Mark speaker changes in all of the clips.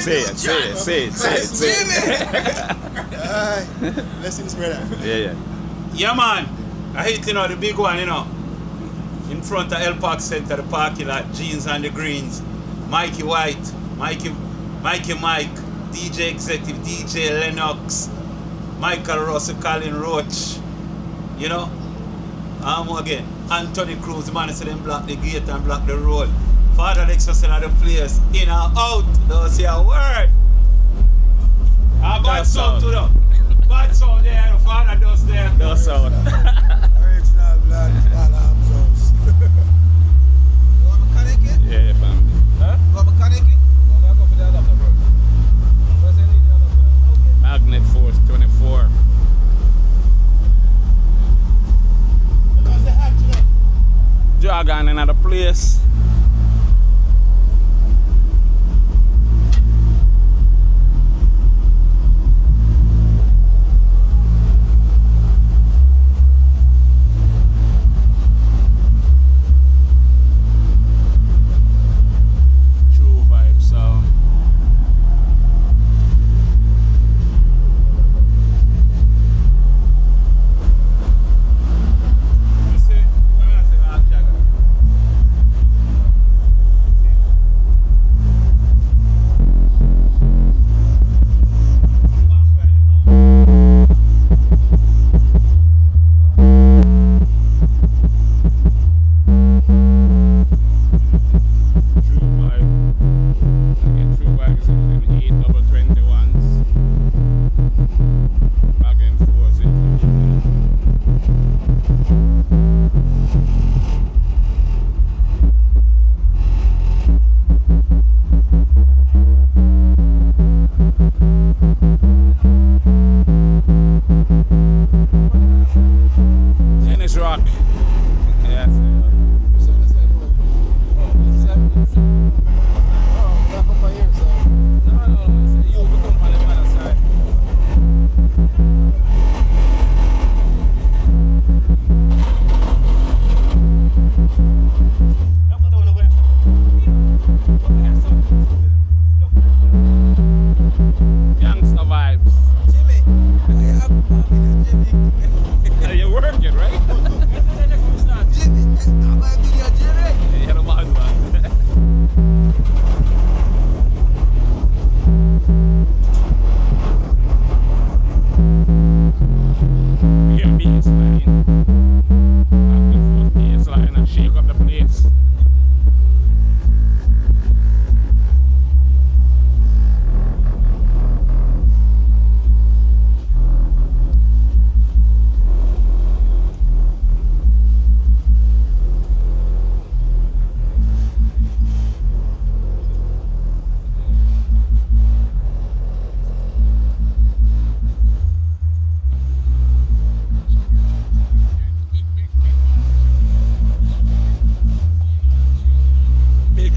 Speaker 1: Say it.
Speaker 2: Blessings, brother.
Speaker 1: Yeah.
Speaker 3: Yeah, man. I hate, the big one, in front of El Park Center, the parking lot, Jeans and the Greens. Mikey White, Mikey Mike, DJ Executive, DJ Lennox, Russell Collin Roach, again, Anthony Cruz, the man said them block the gate and block the road. Father Alex was in the place, in or out, don't say a word. Bad sound to them. Bad sound there, the father does there.
Speaker 1: No sound.
Speaker 2: Original blood, arms house. You want mechanic it?
Speaker 1: Yeah, fam.
Speaker 2: Huh? You want mechanic it? No, go for the adapter, bro. Where's the adapter? Okay.
Speaker 1: Magnet Force 24.
Speaker 2: What's the hat today?
Speaker 1: Jargon in another place.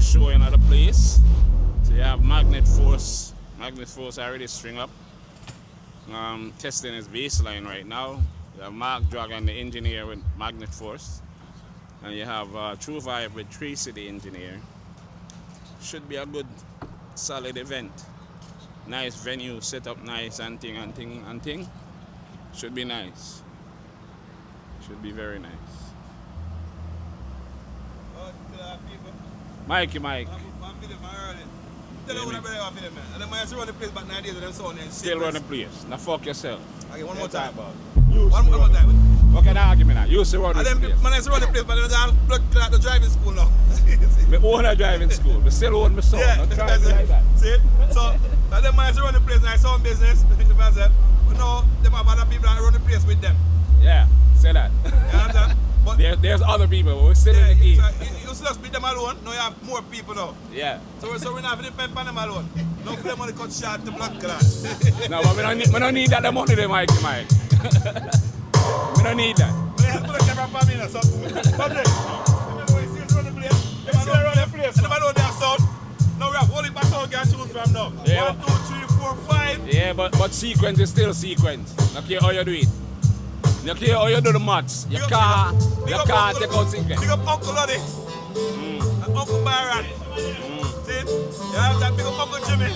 Speaker 1: Show another place. So you have Magnet Force already string up. Testing his baseline right now. You have Mark Dragon, the engineer with Magnet Force. And you have True Vibe with Tracy, the engineer. Should be a good, solid event. Nice venue, set up nice and thing. Should be nice. Should be very nice. Mikey Mike. Still run the place. Now fuck yourself.
Speaker 2: Okay, one more time.
Speaker 1: One more time. What kind of argument now? You used to run the place.
Speaker 2: I used to run the place, but I got blood clot the driving school now.
Speaker 1: I own a driving school. I still own my son.
Speaker 2: Yeah,
Speaker 1: Not trying like that.
Speaker 2: See? So, I used to run the place and I saw business. But now, them have other people that run the place with them.
Speaker 1: Yeah, say that.
Speaker 2: You understand? But
Speaker 1: there's other people, but we're still in the game.
Speaker 2: So you used to just beat them alone, now you have more people now.
Speaker 1: Yeah.
Speaker 2: So we're not going to depend on them alone. No play money cut short to blood clot.
Speaker 1: No, but we don't need that the money there, Mikey Mike. We don't need that.
Speaker 2: Put a camera for me now, so. Public. Now we have only pass out can choose from now.
Speaker 1: Yeah.
Speaker 2: 1, 2, 3, 4, 5.
Speaker 1: Yeah, but sequence is still sequence. Not care how you do it. You care how you do the maths. You can't take out sequence.
Speaker 2: Big up Uncle Loddy. Uncle Byron. See? You have that big up Uncle Jimmy.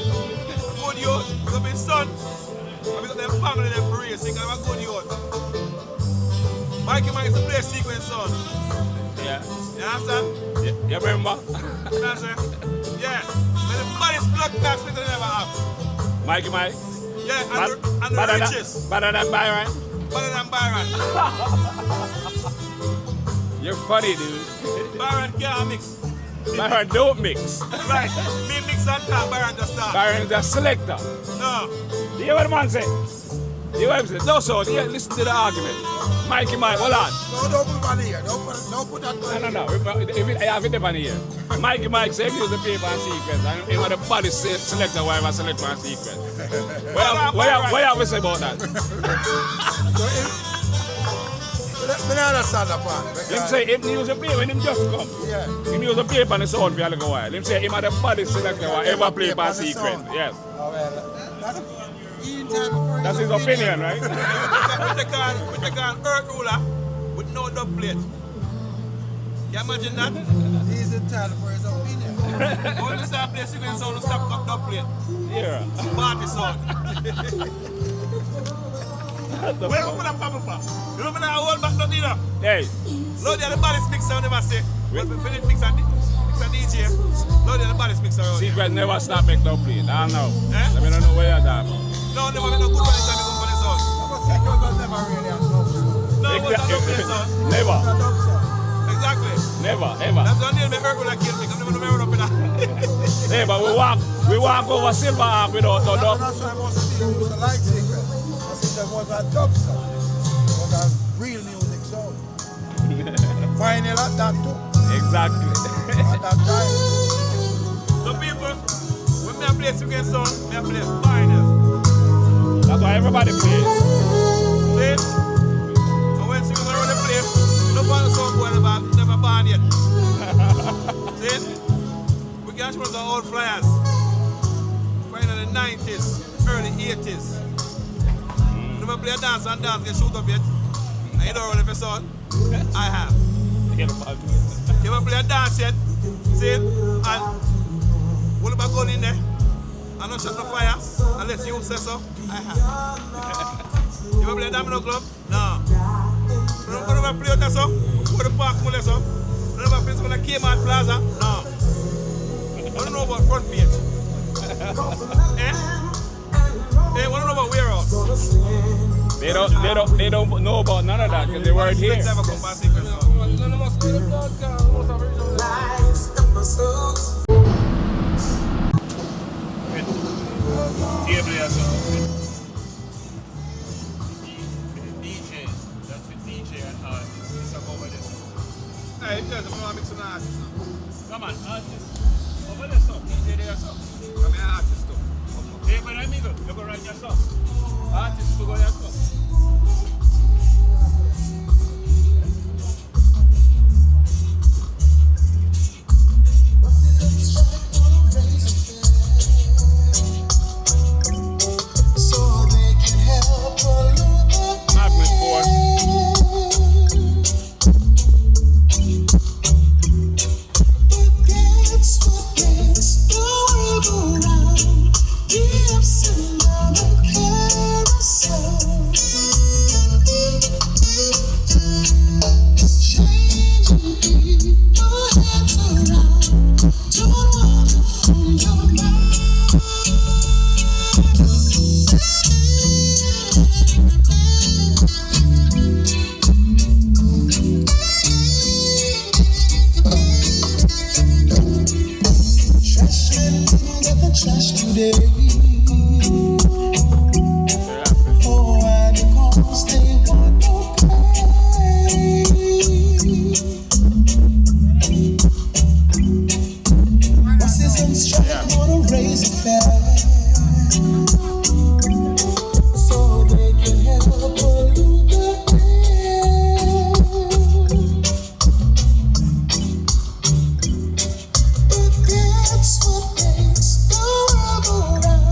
Speaker 2: Good youth. Because of his son. And because of their family, them for real. So you can have a good youth. Mikey Mike is a play sequence son.
Speaker 1: Yeah.
Speaker 2: You understand?
Speaker 1: You remember?
Speaker 2: You understand? Yeah. But the baddest blood clots we never have.
Speaker 1: Mikey Mike.
Speaker 2: Yeah, and the richest.
Speaker 1: Better than Byron.
Speaker 2: Better than Byron.
Speaker 1: You're funny, dude.
Speaker 2: Byron can't mix.
Speaker 1: Byron don't mix.
Speaker 2: Right. Me mix and talk, Byron just talk.
Speaker 1: Byron's a selector.
Speaker 2: No.
Speaker 1: You hear what the man say? You hear what he said? No, so listen to the argument. Mikey Mike, hold on.
Speaker 4: No, don't put one here. Don't put that one
Speaker 1: No. If I have it on here. Mikey Mike say if you use the paper and sequence, and he was the body selector why I select one sequence. What have we say about that?
Speaker 4: Let me understand that part.
Speaker 1: Him say if he use the paper when him just come.
Speaker 4: Yeah.
Speaker 1: Him use the paper and the sound for a little while. Him say him had the body selector why ever play by sequence. Yes.
Speaker 4: Oh, well,
Speaker 1: That's his opinion, right?
Speaker 2: we take on earth ruler with no dub plate. Can you imagine that?
Speaker 4: he's entitled for his opinion.
Speaker 2: Only start play sequence sound, stop cut dub plate.
Speaker 1: Yeah.
Speaker 2: Party sound. Where you put that papa for? You don't hold back nothing either.
Speaker 1: Hey.
Speaker 2: Lord, the baddest mixer, I never say. When we finish mix a DJ, Lord, the baddest mixer.
Speaker 1: Sequence never stop make no play. I don't know.
Speaker 2: Eh?
Speaker 1: I mean, I don't know where you're talking about.
Speaker 2: No, never make no good one anytime you come for the sound.
Speaker 4: Second was never really a dub song.
Speaker 2: No, what's a dub plate sound?
Speaker 1: Never.
Speaker 4: A dub song.
Speaker 2: Exactly.
Speaker 1: Never, ever.
Speaker 2: That's why I need me hurt when I kill me. I'm never run up in that.
Speaker 1: Hey, but we walk over Silver Arc without no dub.
Speaker 4: That's why most people used to like secret. Because it was a dub song. It was a real music sound. Vinyl at that too.
Speaker 1: Exactly.
Speaker 4: At that time.
Speaker 2: So people, when me play secret sound, me play vinyl.
Speaker 1: That's why everybody plays.
Speaker 2: See? And when secret run the place, no one song boy never born yet. See? We can show some old flyers. From in the 90s, early 80s. Never play a dance and dance, get shoot up yet. And you don't run if you son. I have. You ever play a dance yet? See it? And hold up a gun in there. And not shut the fire. Unless you say so. I have. You ever play a domino club? No. You ever play out so? Go to the park, mole so? You ever play on a Kmart Plaza? No. I don't know about front page. Eh? Hey, what do you know about warehouse?
Speaker 3: They don't know about none of that because they weren't here.
Speaker 2: Never come back secret.
Speaker 3: Table or something. DJ, that's with DJ and artist. It's over there.
Speaker 2: Hey, just want to mix an artist.
Speaker 3: Come on, artist. Over there, so. DJ there, so.
Speaker 2: I'm an artist too.
Speaker 3: Hey, but amigo, you go write your song. Artist to go your song.
Speaker 5: That's what makes the world go round.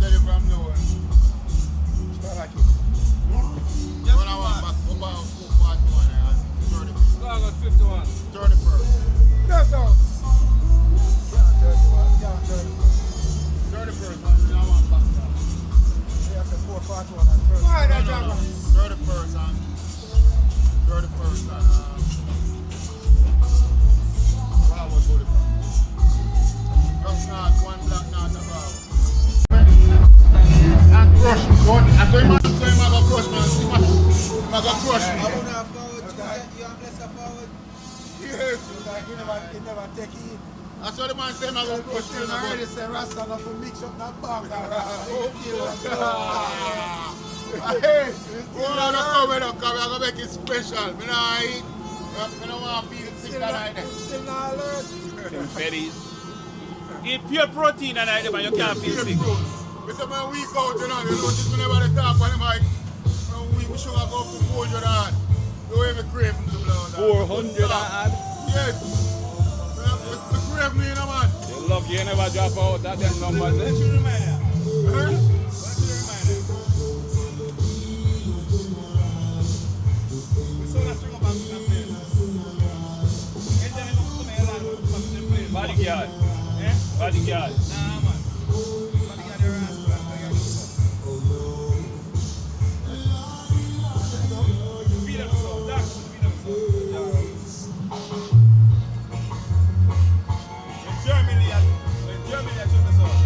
Speaker 5: tell you from now on.
Speaker 4: Smell like it.
Speaker 2: Yes,
Speaker 5: When I want back to about 441 and 31st.
Speaker 2: August 51.
Speaker 5: 31st.
Speaker 4: That's all. Can't tell you what. Can't tell you.
Speaker 5: 31st, man. I want back now.
Speaker 4: They have the 441 and 30. Why that
Speaker 5: No.
Speaker 4: job?
Speaker 5: 31st and 31st and wow, what good about? Just not one black not about. And crush. What? I tell you, man, say him have a crush, man. See, man, him have a crush.
Speaker 2: I want to forward. You have less forward.
Speaker 5: Yes.
Speaker 4: Like he never take it.
Speaker 5: That's what the man say him have a crush.
Speaker 4: Still already say Rasta not to mix up that bag.
Speaker 5: Hey, hold on, come here, come. I'm gonna make it special. Me nah eat. Me don't want to feel sick that night.
Speaker 4: Still not alert.
Speaker 3: Confettis. Eat pure protein and item and you can't feel sick.
Speaker 5: We say my week out, you notice me never the top on the mic. We should have go for 400 odd. The way me crave him to blow
Speaker 3: 400 and
Speaker 5: yes. Me crave me, you know, man.
Speaker 3: you lucky you never drop out that them numbers.
Speaker 2: What you remind her?
Speaker 5: Huh?
Speaker 2: What you remind her? We saw that string up back in the place. Anytime you come to my land, we come back in the place.
Speaker 3: Bodyguard.
Speaker 2: Eh?
Speaker 3: Bodyguard.
Speaker 2: Nah, man. Somebody got their ass back. They got to feed them so. Dark, feed them so. In Germany, I took this off.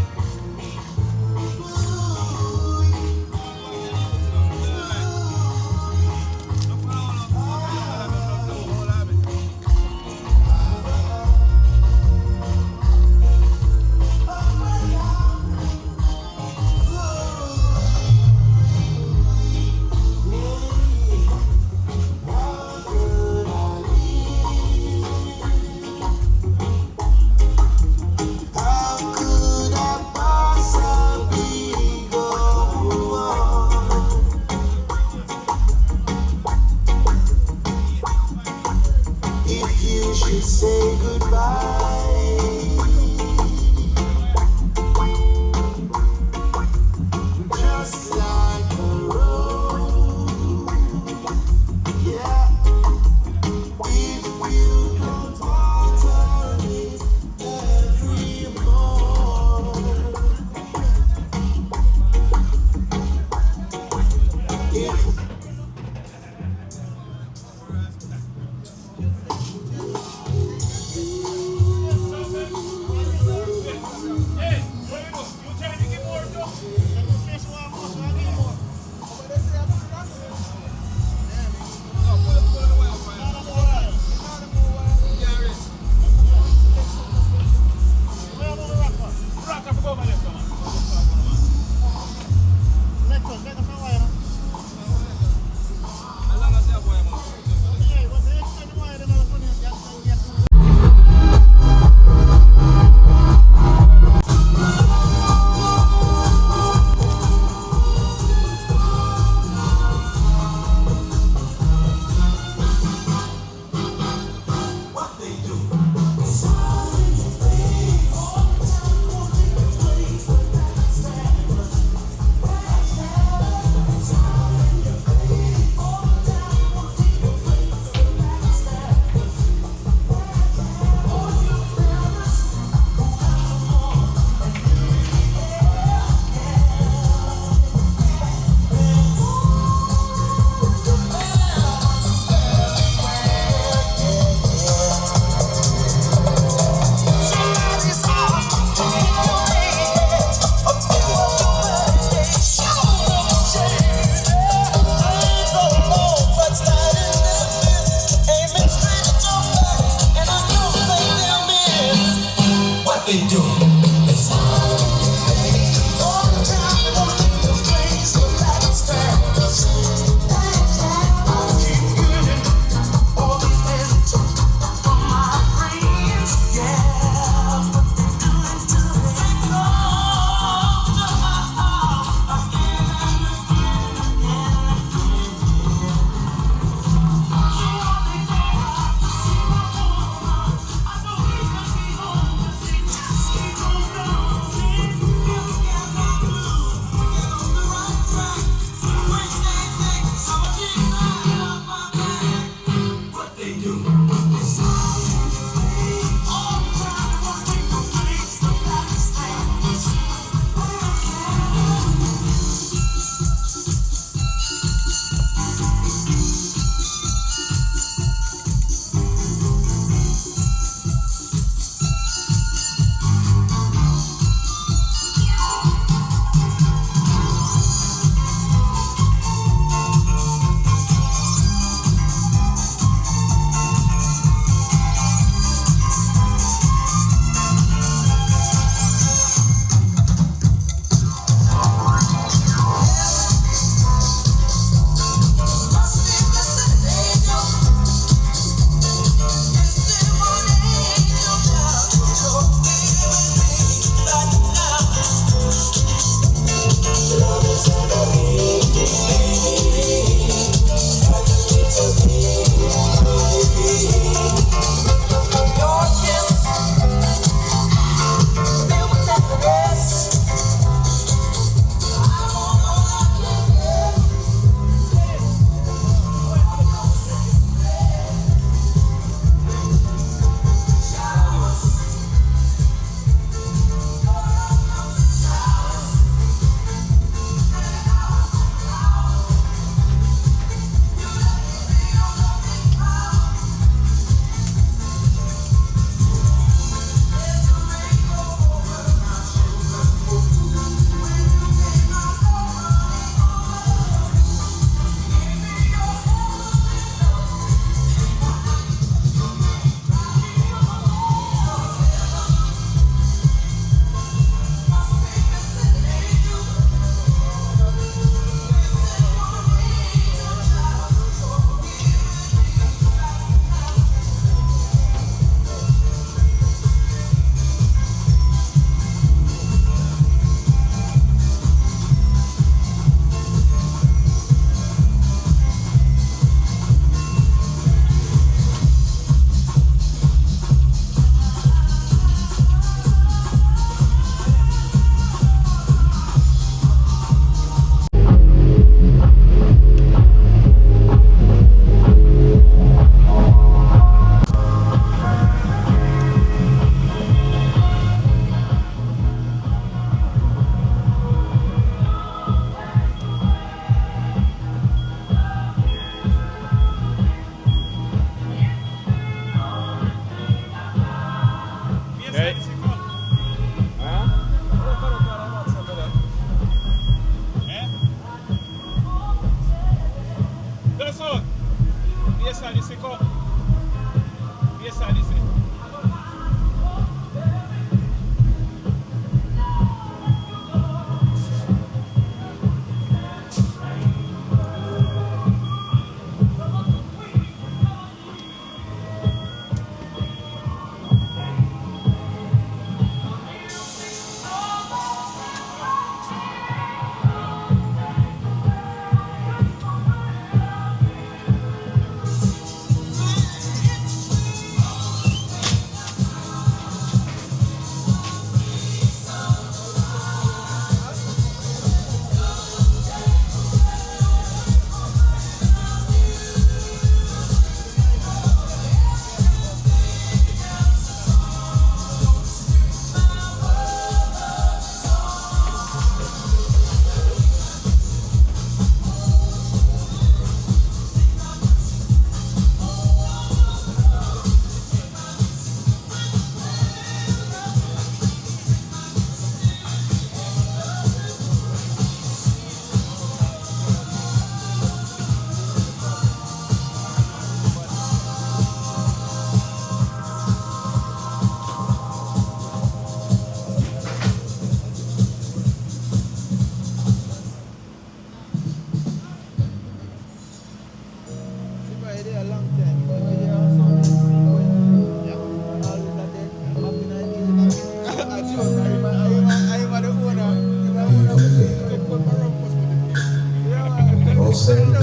Speaker 6: set.
Speaker 5: The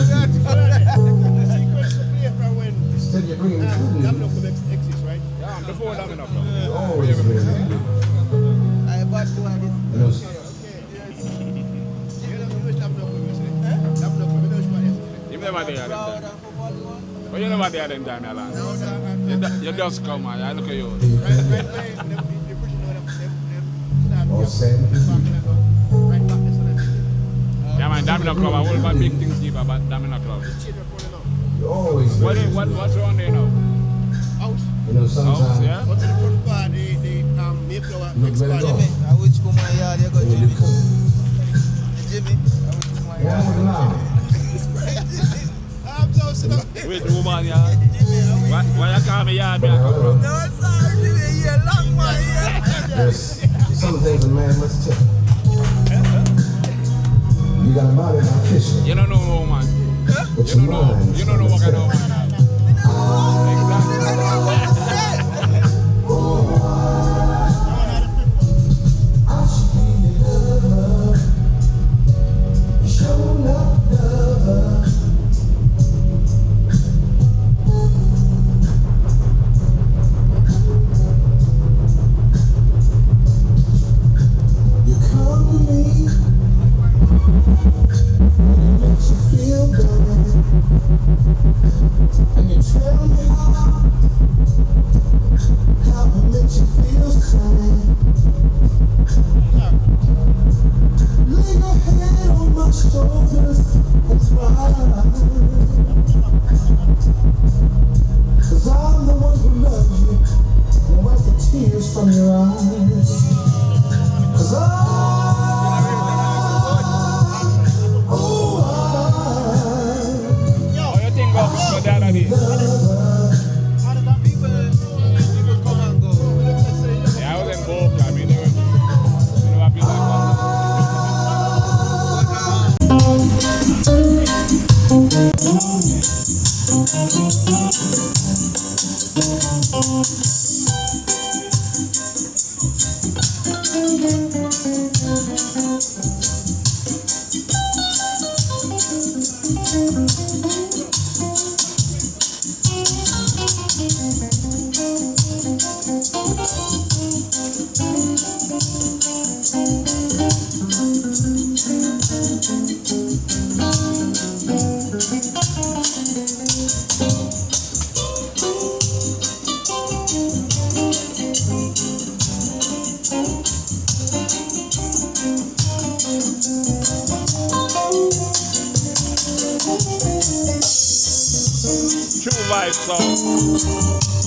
Speaker 5: sequence to play from when
Speaker 6: Still you're bringing the good news.
Speaker 5: Domino exists, right?
Speaker 1: Yeah, before Domino.
Speaker 6: You're always ready to do.
Speaker 5: I bought to have this.
Speaker 6: You know,
Speaker 1: You never did that. But you never did that time, Alan. You just come, man. I look at you.
Speaker 6: all set.
Speaker 1: Yeah, man, Domino Club. I will buy big things cheap about Domino Club.
Speaker 6: You're always ready to do.
Speaker 1: What's wrong there now?
Speaker 6: You know, sometimes
Speaker 1: Yeah?
Speaker 5: But in the front part, the Mayflower
Speaker 6: look better go.
Speaker 7: I wish for my yard, you got
Speaker 6: When you
Speaker 7: Jimmy.
Speaker 6: come.
Speaker 7: Jimmy, I wish for my
Speaker 6: Yeah,
Speaker 7: yard.
Speaker 6: we're loud.
Speaker 5: I'm so sorry.
Speaker 1: Wait, woman, yeah. Why you call me yard, man?
Speaker 6: Well,
Speaker 7: No, it's not Jimmy, you're long, man.
Speaker 6: there's some things a man must check. You got a body like fish.
Speaker 1: You don't know, woman.
Speaker 6: But
Speaker 1: You
Speaker 6: your
Speaker 1: don't know.
Speaker 6: mind
Speaker 1: You don't know what kind of woman.
Speaker 6: You come to me, it makes you feel bad, and you tell me how it makes you feel sad. Lay your head on my shoulders and cry, 'cause I'm the one who loves you and wipe the tears from your eyes. 'Cause
Speaker 1: How you think about the other day?
Speaker 7: People come and go.
Speaker 1: Yeah, I was in Boca. I mean, they were feel like true vibe song.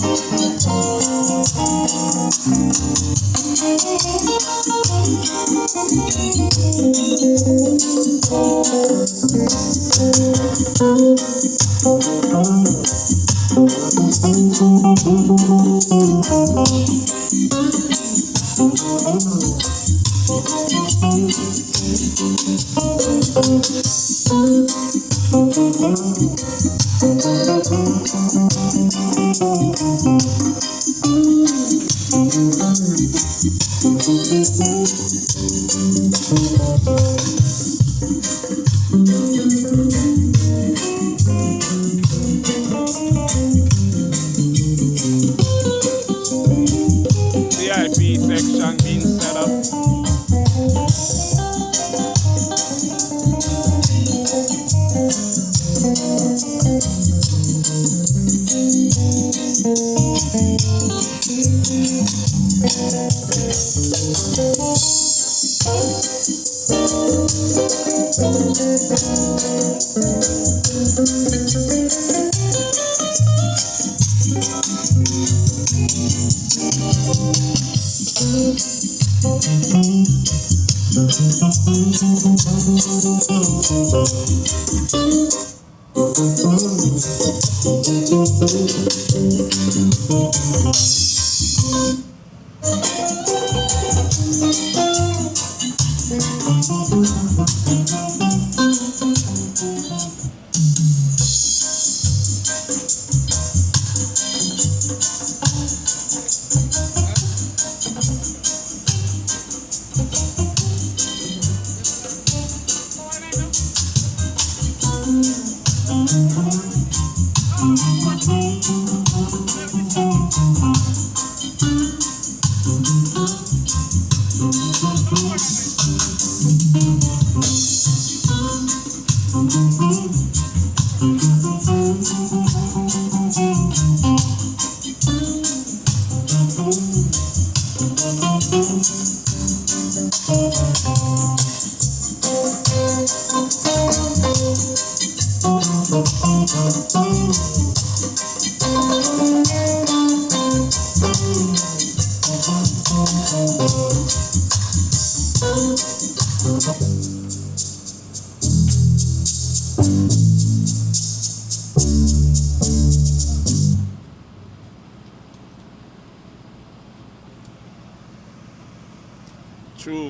Speaker 1: VIP section being set up.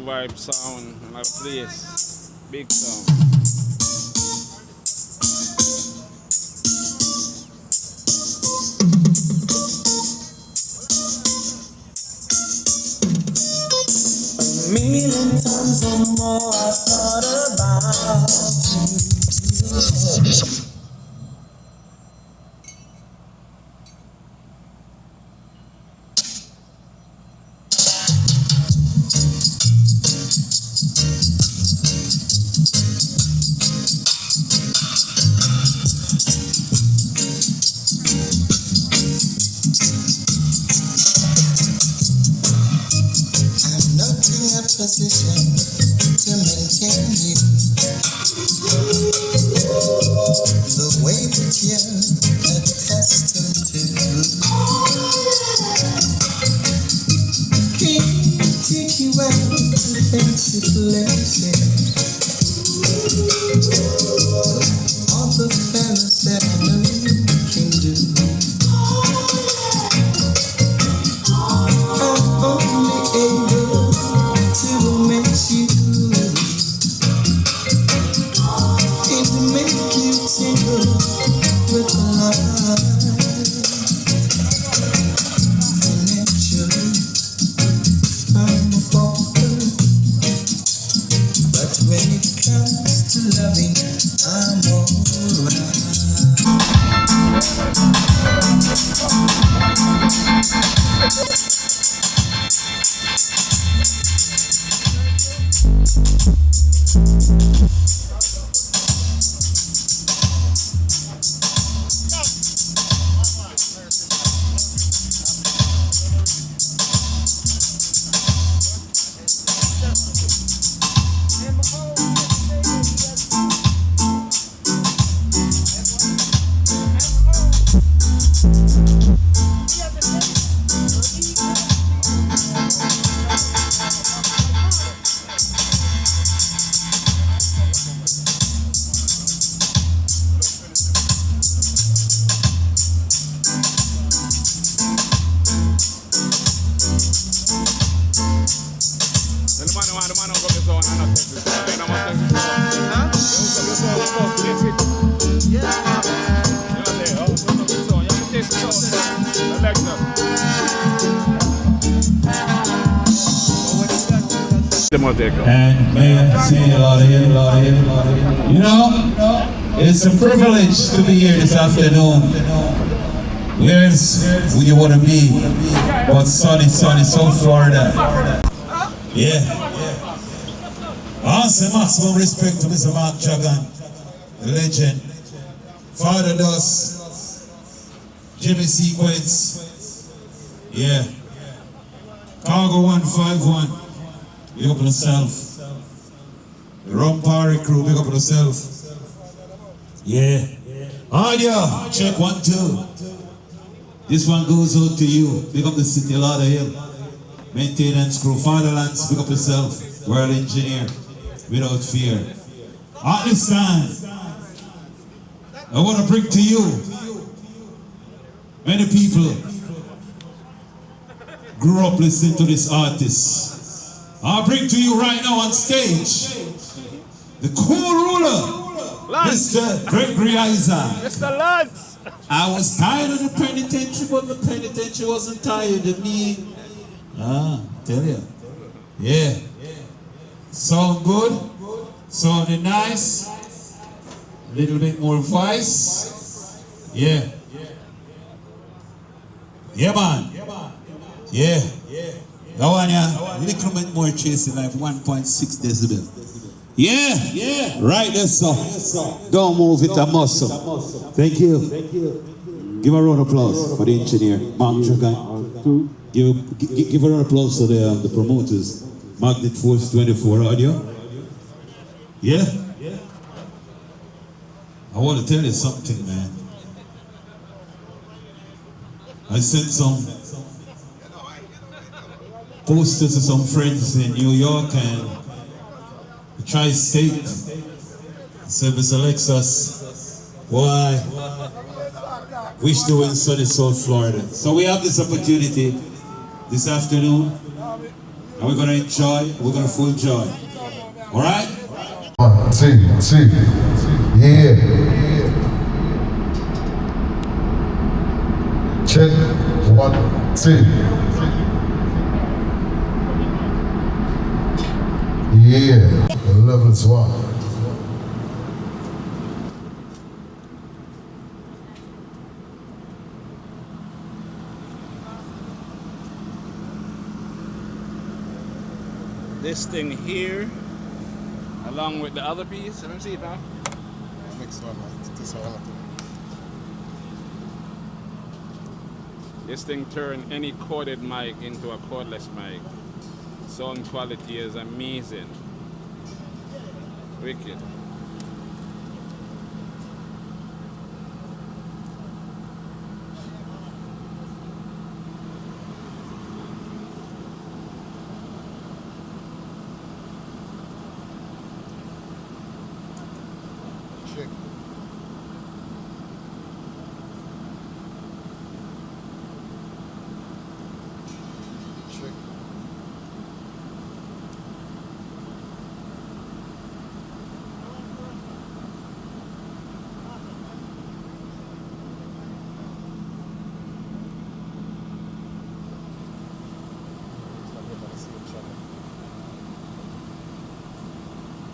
Speaker 1: vibe sound, another place. Big sound.
Speaker 6: Million times or more I thought about you. Position to maintain you the way that you're accustomed to. Can't take you out to fancy places. All the fellas that I know can do. I'm only able to make you and to make you tingle with life. Financially, I'm a pauper, but when it comes to loving, I'm alright.
Speaker 3: And may I say Lauderhill. You know, it's a privilege to be here this afternoon. Where's where you want to be? But sunny, South Florida. Yeah. Awesome, maximum respect to Mr. Mark Jagan, the legend. Father Doss, Jimmy Sequence. Yeah. Cargo 151. Big up on yourself. The Rum Party crew, big up on yourself. Yeah. Audio, check 1, 2. This one goes out to you. Big up the city of Lauderhill. Maintenance crew, Fatherlands, big up yourself. World engineer, without fear. At this time, I want to bring to you many people grew up listening to this artist. I'll bring to you right now on stage the cool ruler, Mr. Gregory Isaac.
Speaker 1: Mr. Lance!
Speaker 3: I was tired of the penitentiary, but the penitentiary wasn't tired of me. Tell you. Yeah. Sound good, sounding nice, a little bit more voice. Yeah. Yeah, man. Yeah. That one, yeah. Little bit more chasing, like 1.6 decibel. Yeah. Right there, so. Don't move it, a muscle. Thank you. Give a round of applause for the engineer, Mark Jagan. Give a round of applause to the promoters, Magnet Force 24 Audio. Yeah? I want to tell you something, man. I sent some posters to some friends in New York and the Tri-State. I said, Mr. Lexus, why? Wish to win sunny South Florida. So we have this opportunity this afternoon And we're gonna enjoy, we're gonna full joy. Alright?
Speaker 6: 1, 2, 2. Yeah. Check. 1, 2. Yeah. Level 1.
Speaker 1: This thing here, along with the other piece, let me see it now.
Speaker 5: Next one, this one.
Speaker 1: This thing turns any corded mic into a cordless mic. Sound quality is amazing. Wicked.
Speaker 5: Check. Check.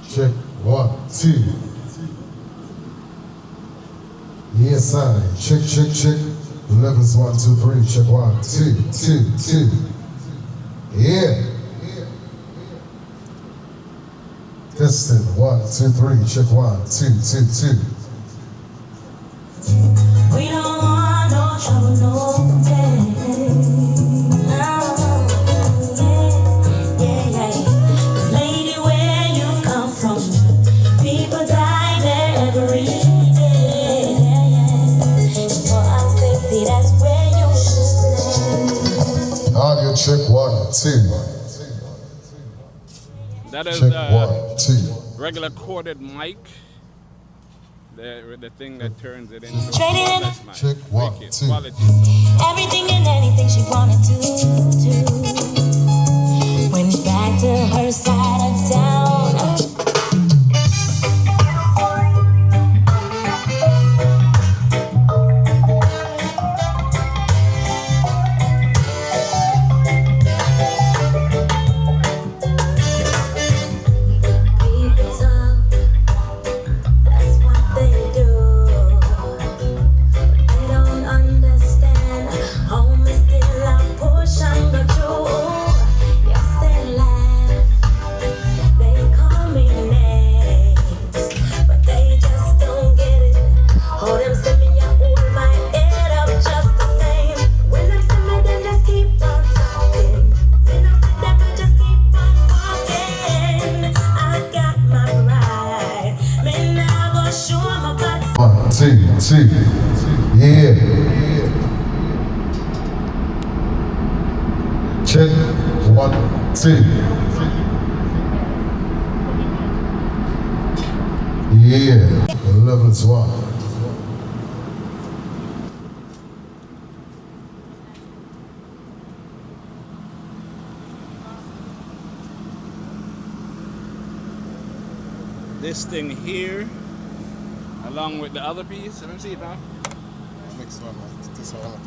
Speaker 6: Check. 1, 2. Yes, I. Check. Levels 1, 2, 3. Check 1, 2. Yeah. Testing. 1, 2, 3. Check 1, 2.
Speaker 8: We don't want no trouble, no pain. Yeah. 'Cause lady, where you come from, people die there every day. For our safety, that's where you should stay.
Speaker 6: Audio check 1, 2.
Speaker 1: That is
Speaker 6: Check
Speaker 1: the
Speaker 6: 1, 2.
Speaker 1: regular corded mic. The thing that turns it into a
Speaker 8: Trade it in.
Speaker 1: cordless mic.
Speaker 6: Check 1,
Speaker 1: Wicked
Speaker 6: 2.
Speaker 1: quality.
Speaker 8: Everything and anything she wanted to do. Went back to her side of town. People talk, that's what they do. They don't understand. Home is still a portion, but you, yes, they laugh. They call me names, but they just don't get it. Oh, them see me, I hold my head up just the same. When them see me, they just keep on talking. When I see them, I just keep on walking. I got my pride. Man, I go show my body.
Speaker 6: 1, 2. Yeah. Check 1, 2. Yeah. Levels 1.
Speaker 1: This thing here, along with the other piece, let me see it now.
Speaker 5: Next one, this one.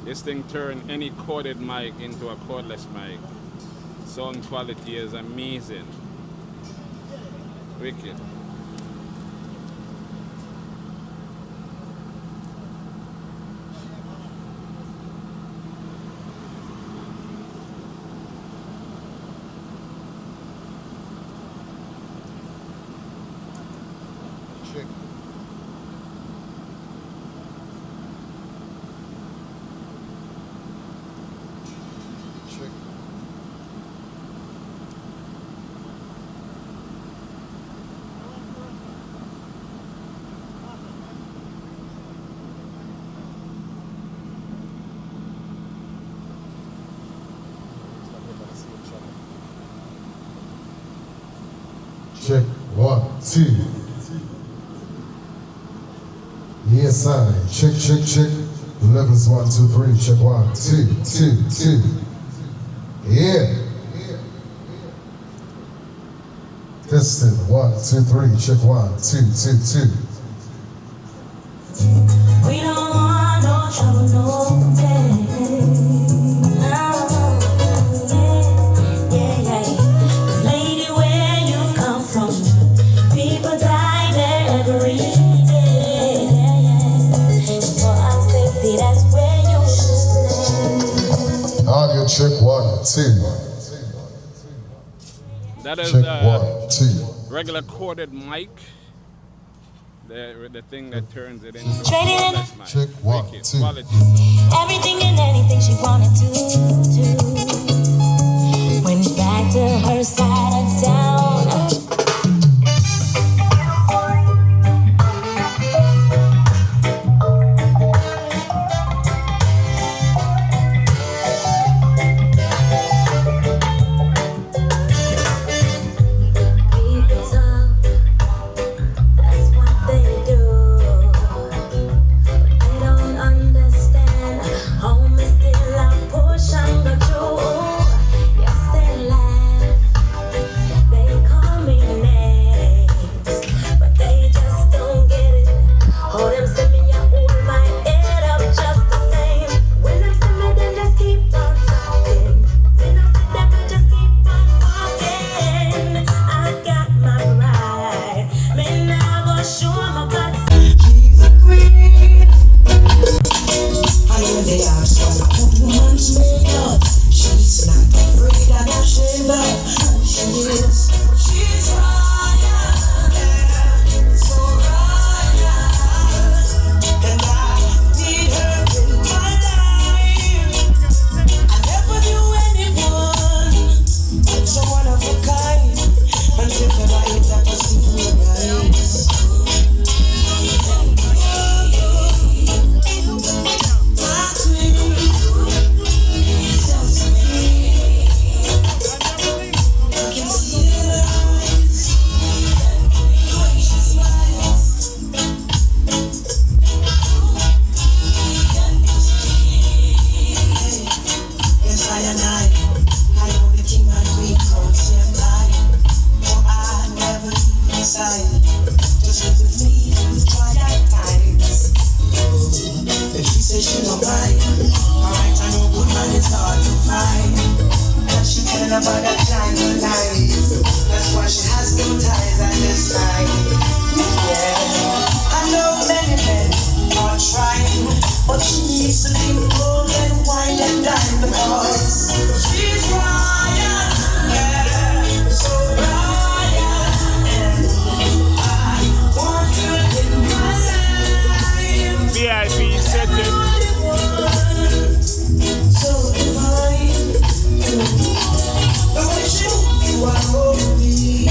Speaker 1: This thing turns any corded mic into a cordless mic. Sound quality is amazing. Wicked.
Speaker 5: Check. Check.
Speaker 6: Check 1, 2. Yes, I. Check. Levels 1, 2, 3, check 1, 2, 2, 2. Yeah. Testing 1, 2, 3, check 1, 2, 2, 2.
Speaker 8: We don't want no trouble, no day. Yeah. Lady, where you come from, people die there every day. For our safety, that's where you should stay.
Speaker 6: Audio check 1, 2.
Speaker 1: That is
Speaker 6: Check 1, 2.
Speaker 1: regular corded mic. The thing that turns it into
Speaker 8: Trading in
Speaker 1: wireless mic.
Speaker 6: Check 1,
Speaker 1: Wicked
Speaker 6: 2.
Speaker 1: quality.
Speaker 8: everything and anything she wanted to do. Went back to her side of town. People talk, that's what they do. But they don't understand. Home is still a portion, but you, yes, they laugh. They call me names, but they just don't get it. Oh, them see me, I hold my head up just the same. When them see me, them just keep on talking. When I see them, I just keep on walking. I got my pride. Man, I go show my guts.
Speaker 6: She's a queen. I know they ask what a good woman's made of. She's not afraid and ashamed of who she is. She's royal, so royal. And I need her in my life. I never knew anyone so one of a kind until the night that I see her eyes. Yes, I know the king and queen crown same line. For I never leave my side. Just sit with me through the twilight times. And she says she don't mind. Alright, I know good man is hard to find. And she telling about that time of lies. That's why she has no ties at this time. Yeah, I know many men are trying, but she needs to leave gold and wine and dine because she's royal, yeah, so royal, and I want her in my life.
Speaker 1: VIP setting.
Speaker 6: So divine, the way she moves, you are holy.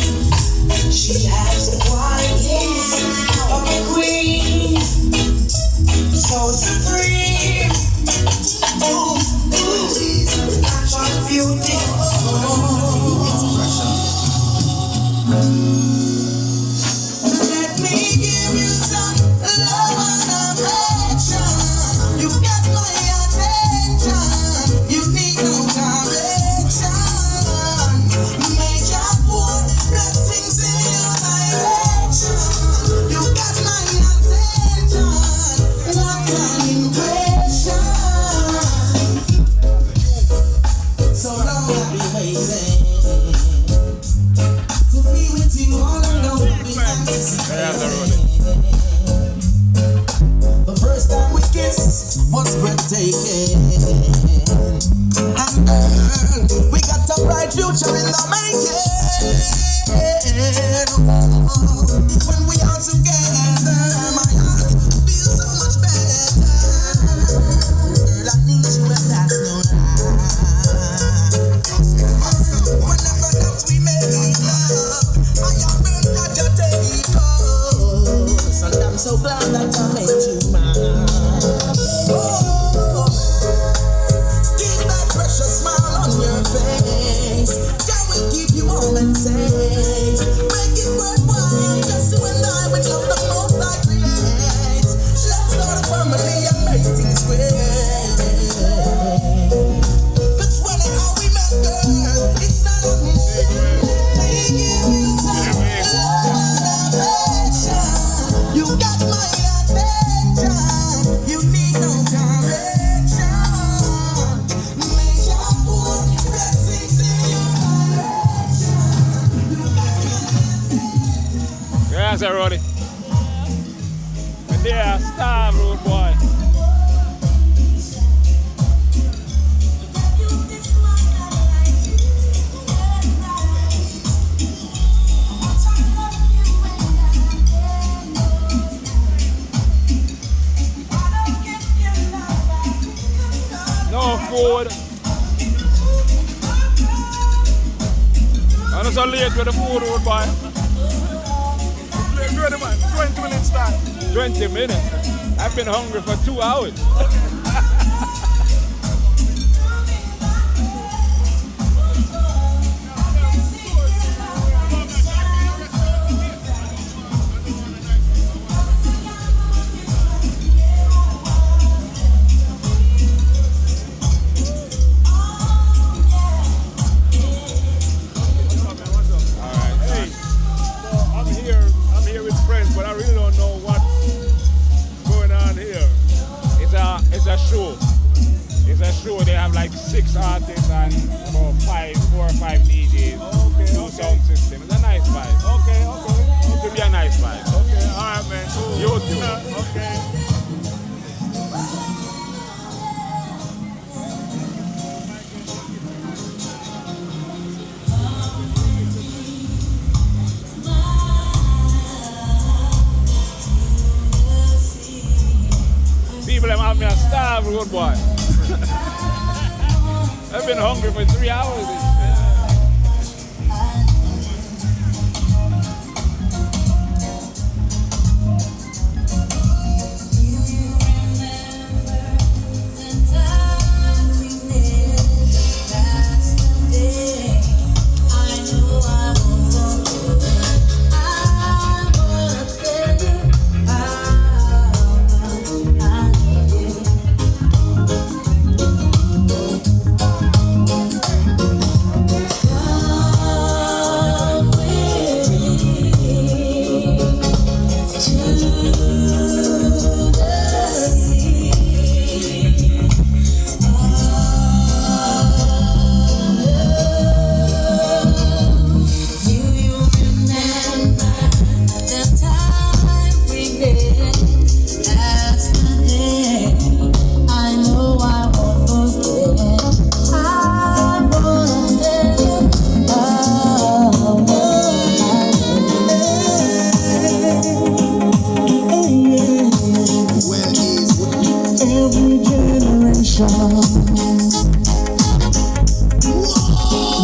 Speaker 6: She has the qualities of a queen, so supreme. Ooh, natural beauty. Let me give you some love and affection. You got my attention. You need no direction. Major pour blessings in your direction. You got my attention. What an impression. So long I've been waiting to be with you all alone. The first time we kissed was breathtaking. And girl, we got a bright future in the making. When we are together, my heart feels so much better. Girl, I need you and that's no lie. Whenever that we make love, I am ready at your table. And I'm so glad that I made you mine. Oh, keep that precious smile on your face. That will keep you warm and safe. Make it worthwhile, just you and I with love the most I create. Let's start a family and make things great.
Speaker 1: What's that, Roddy? And they are starved, road boy. No food. I'm not so late with the food, road boy.
Speaker 2: 20 minutes time.
Speaker 1: 20 minutes. I've been hungry for 2 hours. I'm here with friends, but I really don't know what's going on here. It's a show. It's a show. They have like 6 artists and about 4 or 5 DJs.
Speaker 2: Okay,
Speaker 1: no sound system. It's a nice vibe.
Speaker 2: Okay.
Speaker 1: It will be a nice vibe.
Speaker 2: Okay, alright, man. Cool.
Speaker 1: You too.
Speaker 2: Okay.
Speaker 1: People have me a starved, road boy. I've been hungry for 3 hours.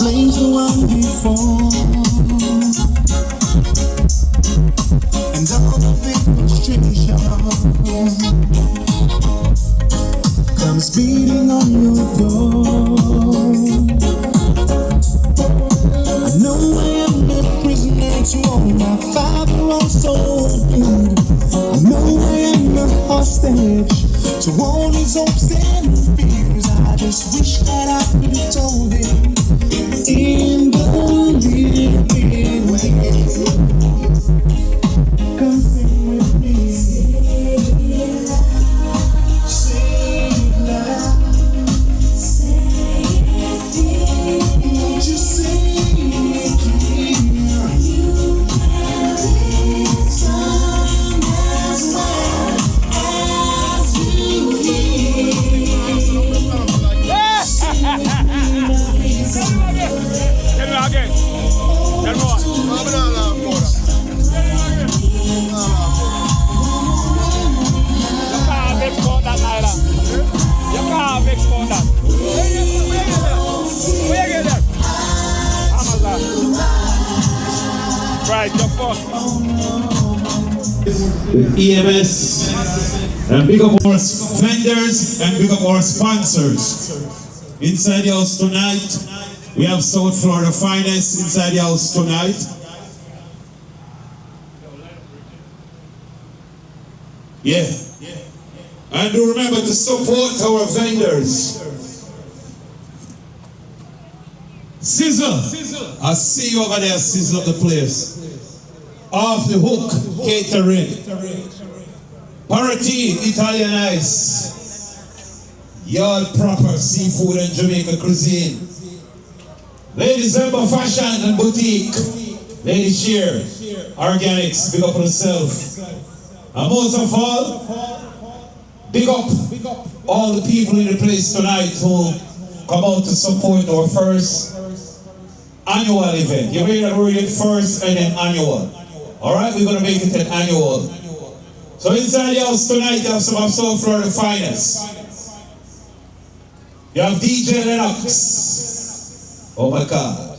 Speaker 6: Blames the one before, and all the frustration comes beating on your door. I know I am a prisoner to all my father also did. I know I am a hostage to all his hopes and fears. I just wish that I could have told him in the living way. Come sing with me. Say it loud. Just say it clear. You can listen as well as you hear.
Speaker 1: Tell me again. Tell me what? You can't export that either. You can't export that. Where you get that? Amazon. Right, your phone.
Speaker 3: EMS, and big up our vendors and big up our sponsors. Inside the house tonight, we have South Florida Finest inside the house tonight. Yeah. And do remember to support our vendors. Sizzle. I see you over there, sizzle up the place. Off the Hook Catering. Parati Italian Ice. Y'all proper seafood and Jamaican cuisine. Ladies Ember Fashion and Boutique. Lady Shear, Organics, big up on yourself. And most of all, big up all the people in the place tonight who come out to support our first annual event. You hear that word, first and then annual. Alright, we're going to make it an annual. So inside the house tonight, you have some of South Florida finest. You have DJ Lennox. Oh my God.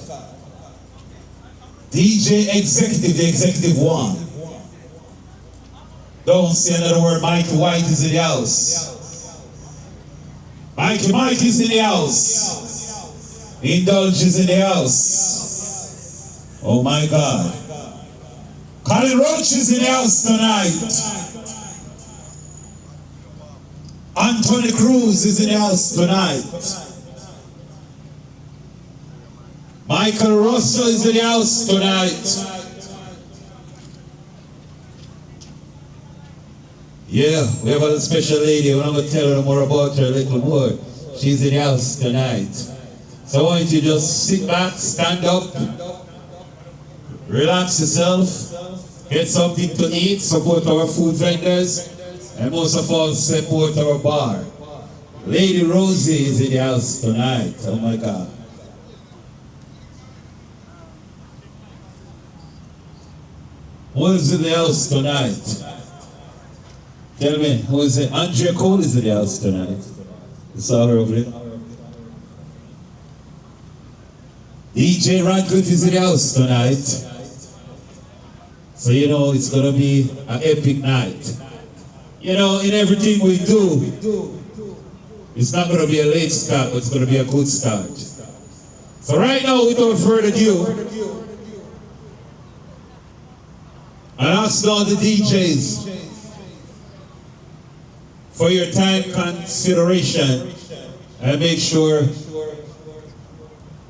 Speaker 3: DJ Executive, the Executive One. Don't say another word. Mikey White is in the house. Mikey Mike is in the house. Indulge is in the house. Oh my God. Collin Roach is in the house tonight. Anthony Cruz is in the house tonight. Michael Russell is in the house tonight. Yeah, we have a special lady. We're not going to tell her more about her a little more. She's in the house tonight. So I want you to just sit back, stand up, relax yourself, get something to eat, support our food vendors, and most of all, support our bar. Lady Rosie is in the house tonight. Oh my God. Who is in the house tonight? Tell me, who is it? Andrea Cole is in the house tonight. You saw her over there. DJ Radcliffe is in the house tonight. So you know it's gonna be an epic night. You know, in everything we do, it's not gonna be a late start, but it's gonna be a good start. So right now, without further ado, I ask all the DJs for your time consideration and make sure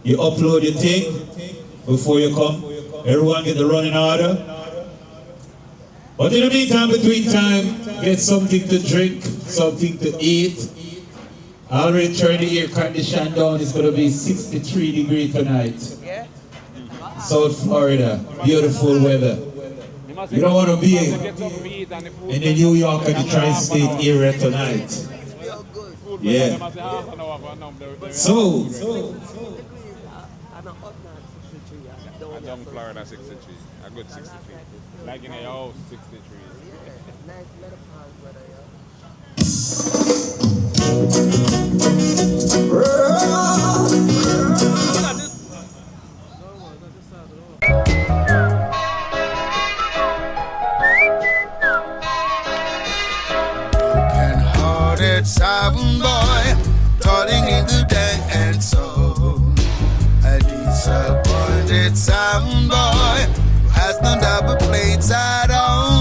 Speaker 3: you upload your thing before you come. Everyone get the running order. But in the meantime, between time, get something to drink, something to eat. I already turned the air condition down. It's going to be 63 degrees tonight. South Florida, beautiful weather. You don't want to be in the New York and the tri-state area tonight. Yeah. So,
Speaker 1: I done Florida 63. A good 63. Like in a house 63.
Speaker 5: Broken-hearted sound boy, toiling in the day and soul. A disappointed sound boy who has no double plates at all.